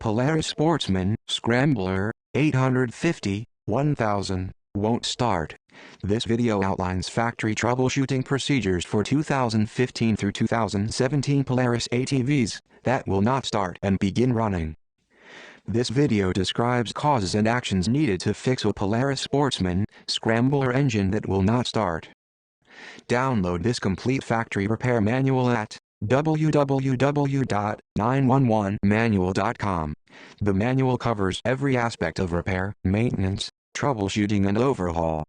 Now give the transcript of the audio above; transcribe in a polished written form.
Polaris Sportsman Scrambler 850 1000 won't start. This video outlines factory troubleshooting procedures for 2015 through 2017 Polaris ATVs that will not start and begin running. This video describes causes and actions needed to fix a Polaris Sportsman Scrambler engine that will not start. Download this complete factory repair manual at www.911manual.com. The manual covers every aspect of repair, maintenance, troubleshooting and overhaul.